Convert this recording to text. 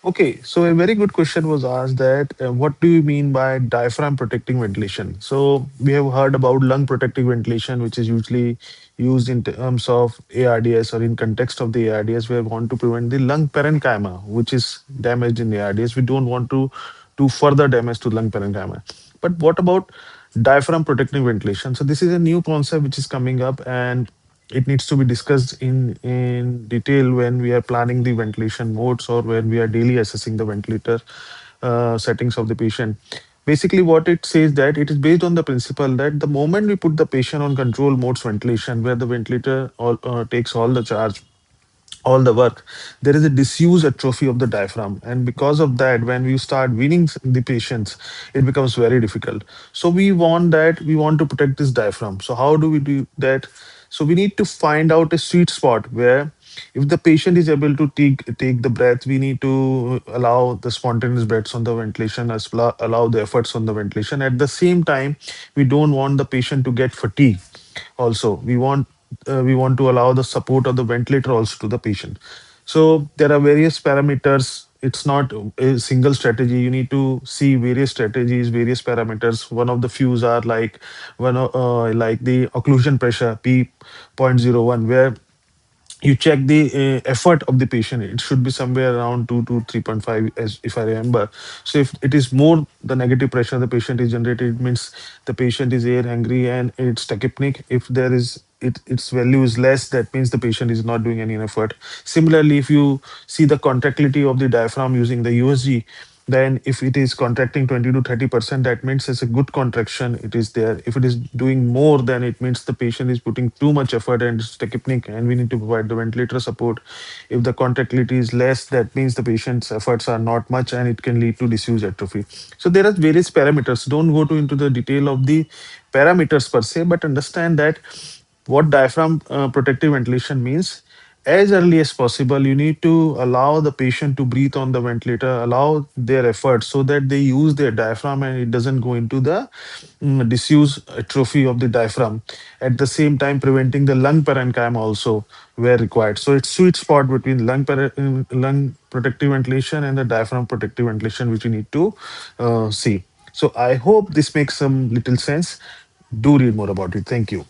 Okay, so a very good question was asked that what do you mean by diaphragm protecting ventilation? So we have heard about lung protective ventilation, which is usually used in terms of ARDS or in context of the ARDS. We want to prevent the lung parenchyma, which is damaged in the ARDS. We don't want to do further damage to lung parenchyma. But what about diaphragm protecting ventilation? So this is a new concept which is coming up, and it needs to be discussed in detail when we are planning the ventilation modes or when we are daily assessing the ventilator settings of the patient. Basically what it says that it is based on the principle that the moment we put the patient on control modes ventilation, where the ventilator takes all the charge, all the work, there is a disuse atrophy of the diaphragm, and because of that, when we start weaning the patients, it becomes very difficult. So we want to protect this diaphragm. So how do we do that? So we need to find out a sweet spot where if the patient is able to take the breath, we need to allow the spontaneous breaths on the ventilation, as well allow the efforts on the ventilation. At the same time, we don't want the patient to get fatigue. Also, we want to allow the support of the ventilator also to the patient. So there are various parameters. It's not a single strategy. You need to see various strategies, various parameters. One of the few are like like the occlusion pressure P.01, where you check the effort of the patient. It should be somewhere around 2 to 3.5, as if I remember. So if it is more, the negative pressure the patient is generated, it means the patient is air hungry and it's tachypnic. If there is its value is less, that means the patient is not doing any effort. Similarly, if you see the contractility of the diaphragm using the USG, then if it is contracting 20 to 30%, that means it's a good contraction, it is there. If it is doing more, then it means the patient is putting too much effort and it's tachypnic, and we need to provide the ventilator support. If the contractility is less, that means the patient's efforts are not much and it can lead to diffuse atrophy. So there are various parameters. Don't go to into the detail of the parameters per se, but understand that what diaphragm protective ventilation means. As early as possible, you need to allow the patient to breathe on the ventilator, allow their efforts so that they use their diaphragm and it doesn't go into the disuse atrophy of the diaphragm. At the same time, preventing the lung parenchyma also where required. So it's sweet spot between lung protective ventilation and the diaphragm protective ventilation, which we need to see. So I hope this makes some little sense. Do read more about it. Thank you.